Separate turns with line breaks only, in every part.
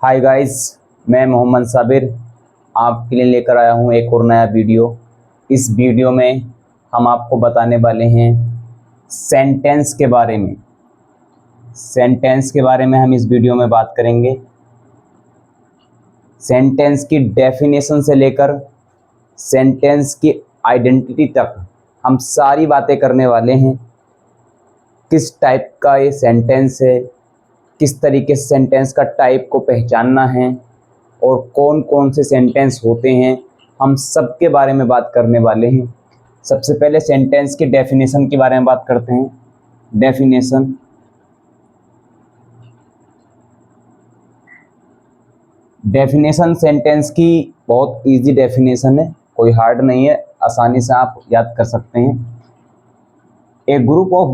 Hi guys, मैं मोहम्मद साबिर आपके लिए लेकर आया हूँ एक और नया वीडियो। इस वीडियो में हम आपको बताने वाले हैं सेंटेंस के बारे में। हम इस वीडियो में बात करेंगे। सेंटेंस की डेफिनेशन से लेकर सेंटेंस की आइडेंटिटी तक हम सारी बातें करने वाले हैं। किस टाइप का ये सेंटेंस है, किस तरीके से सेंटेंस का टाइप को पहचानना है और कौन कौन से सेंटेंस होते हैं, हम सब के बारे में बात करने वाले हैं। सबसे पहले सेंटेंस की डेफिनेशन के बारे में बात करते हैं। डेफिनेशन सेंटेंस की बहुत इजी डेफिनेशन है, कोई हार्ड नहीं है, आसानी से आप याद कर सकते हैं। A group of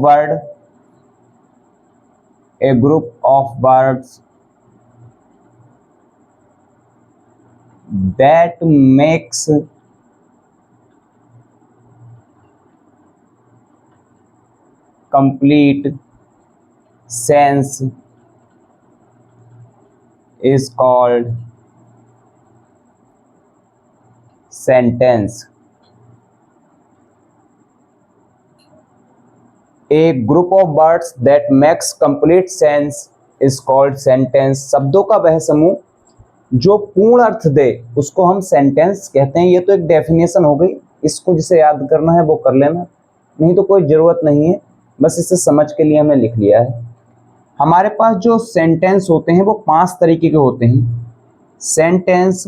words that makes complete sense is called sentence. A group of words that makes complete sense is called sentence. शब्दों का वह समूह जो पूर्ण अर्थ दे उसको हम सेंटेंस कहते हैं। ये तो एक डेफिनेशन हो गई, इसको जिसे याद करना है वो कर लेना, नहीं तो कोई ज़रूरत नहीं है, बस इसे समझ के लिए हमने लिख लिया है। हमारे पास जो सेंटेंस होते हैं वो 5 तरीके के होते हैं। सेंटेंस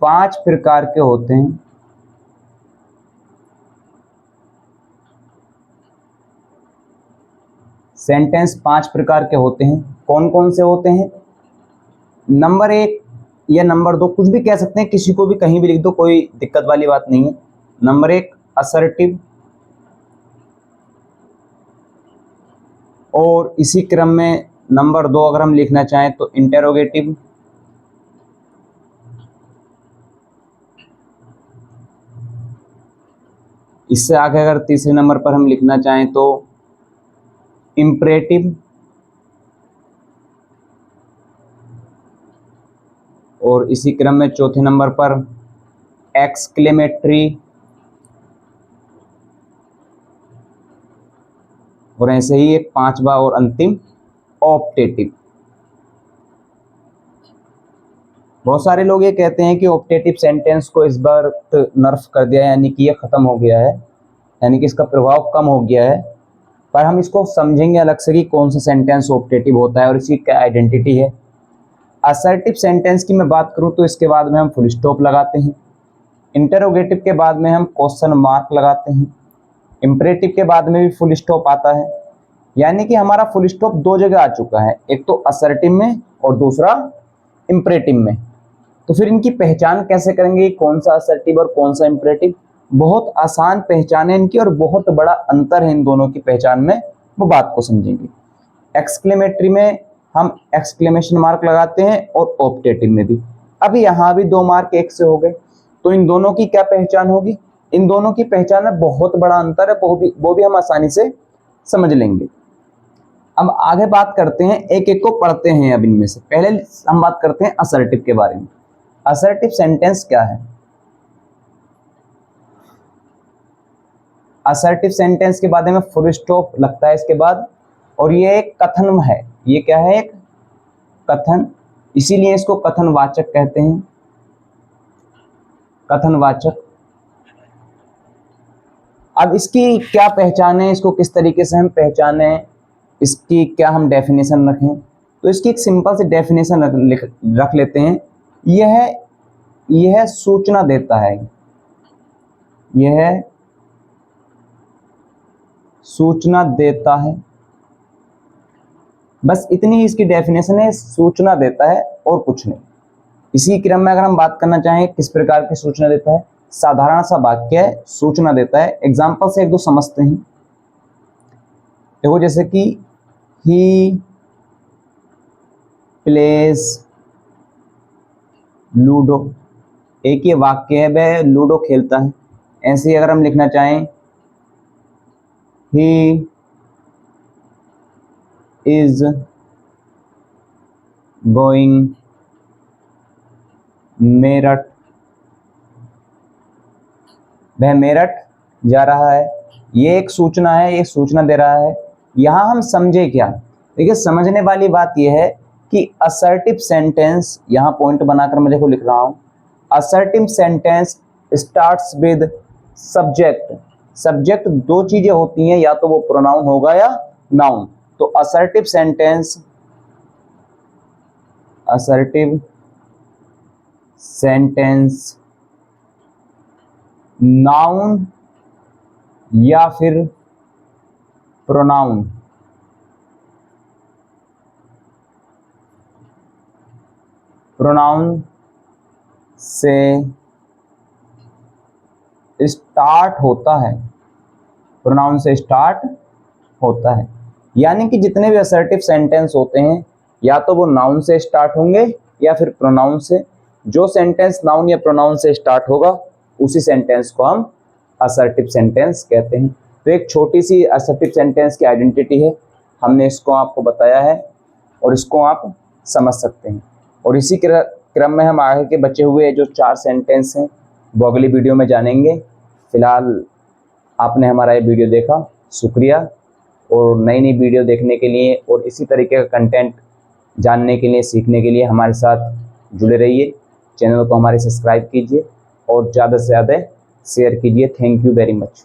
5 प्रकार के होते हैं। सेंटेंस 5 प्रकार के होते हैं। कौन कौन से होते हैं? नंबर 1 या नंबर 2 कुछ भी कह सकते हैं, किसी को भी कहीं भी लिख दो, कोई दिक्कत वाली बात नहीं है। नंबर 1 असर्टिव, और इसी क्रम में नंबर 2 अगर हम लिखना चाहें तो इंटेरोगेटिव, इससे आगे अगर तीसरे नंबर पर हम लिखना चाहें तो इम्परेटिव, और इसी क्रम में चौथे नंबर पर एक्सक्लेमेटरी, और ऐसे ही एक 5वां और अंतिम ऑप्टेटिव। बहुत सारे लोग ये कहते हैं कि ऑप्टेटिव सेंटेंस को इस बार नर्फ कर दिया, यानी कि ये खत्म हो गया है, यानी कि इसका प्रभाव कम हो गया है। पर हम इसको समझेंगे अलग से कि कौन सा सेंटेंस ऑप्टेटिव होता है और इसकी क्या आइडेंटिटी है। असर्टिव सेंटेंस की मैं बात करूं तो इसके बाद में हम फुल स्टॉप लगाते हैं। इंटरोगेटिव के बाद में हम क्वेश्चन मार्क लगाते हैं। इम्परेटिव के बाद में भी फुल स्टॉप आता है, यानी कि हमारा फुल स्टॉप 2 जगह आ चुका है, एक तो असर्टिव में और दूसरा इम्परेटिव में। तो फिर इनकी पहचान कैसे करेंगे, कौन सा असर्टिव और कौन सा इम्परेटिव? बहुत आसान पहचान है इनकी और बहुत बड़ा अंतर है इन दोनों की पहचान में, वो बात को समझेंगे। एक्सक्लेमेटरी में हम एक्सक्लेमेशन मार्क लगाते हैं और ऑप्टेटिव में भी। अब यहाँ भी 2 मार्क एक से हो गए, तो इन दोनों की क्या पहचान होगी? इन दोनों की पहचान में बहुत बड़ा अंतर है, वो भी हम आसानी से समझ लेंगे। अब आगे बात करते हैं, एक एक को पढ़ते हैं। अब इनमें से पहले हम बात करते हैं असर्टिव के बारे में। असर्टिव सेंटेंस क्या है? असर्टिव सेंटेंस के बाद में फुल स्टॉप लगता है इसके बाद, और ये एक कथन है। ये क्या है? एक कथन, इसीलिए इसको कथनवाचक कहते हैं। कथनवाचक। अब इसकी क्या पहचान है, इसको किस तरीके से हम पहचाने, इसकी क्या हम डेफिनेशन रखें? तो इसकी एक सिंपल सी डेफिनेशन रख लेते हैं। यह सूचना देता है, यह सूचना देता है, बस इतनी ही इसकी डेफिनेशन है, सूचना देता है और कुछ नहीं। इसी क्रम में अगर हम बात करना चाहें किस प्रकार की सूचना देता है, साधारण सा वाक्य है, सूचना देता है। एग्जाम्पल से एक दो समझते हैं। देखो, जैसे कि ही प्लेज लूडो, एक ये वाक्य है, वह लूडो खेलता है। ऐसे ही अगर हम लिखना चाहें ही इज गोइंग मेरठ, वह मेरठ जा रहा है। ये एक सूचना है, ये सूचना दे रहा है। यहाँ हम समझे क्या? देखिए, समझने वाली बात यह है कि असर्टिव सेंटेंस, यहाँ पॉइंट बनाकर मैं देखो लिख रहा हूँ, assertive sentence starts with subject. Subject दो चीजें होती हैं, या तो वो प्रोनाउन होगा या नाउन। तो असर्टिव सेंटेंस नाउन या फिर प्रोनाउन, प्रोनाउन से स्टार्ट होता है, प्रोनाउन से स्टार्ट होता है। यानी कि जितने भी असर्टिव सेंटेंस होते हैं, या तो वो नाउन से स्टार्ट होंगे या फिर प्रोनाउन से। जो सेंटेंस नाउन या प्रोनाउन से स्टार्ट होगा उसी सेंटेंस को हम असर्टिव सेंटेंस कहते हैं। तो एक छोटी सी असर्टिव सेंटेंस की आइडेंटिटी है, हमने इसको आपको बताया है और इसको आप समझ सकते हैं। और इसी क्रम में हम आगे के बचे हुए जो 4 सेंटेंस हैं वो अगली वीडियो में जानेंगे। फिलहाल आपने हमारा ये वीडियो देखा, शुक्रिया। और नई नई वीडियो देखने के लिए और इसी तरीके का कंटेंट जानने के लिए, सीखने के लिए हमारे साथ जुड़े रहिए। चैनल को हमारे सब्सक्राइब कीजिए और ज़्यादा से ज़्यादा शेयर कीजिए। Thank you very much.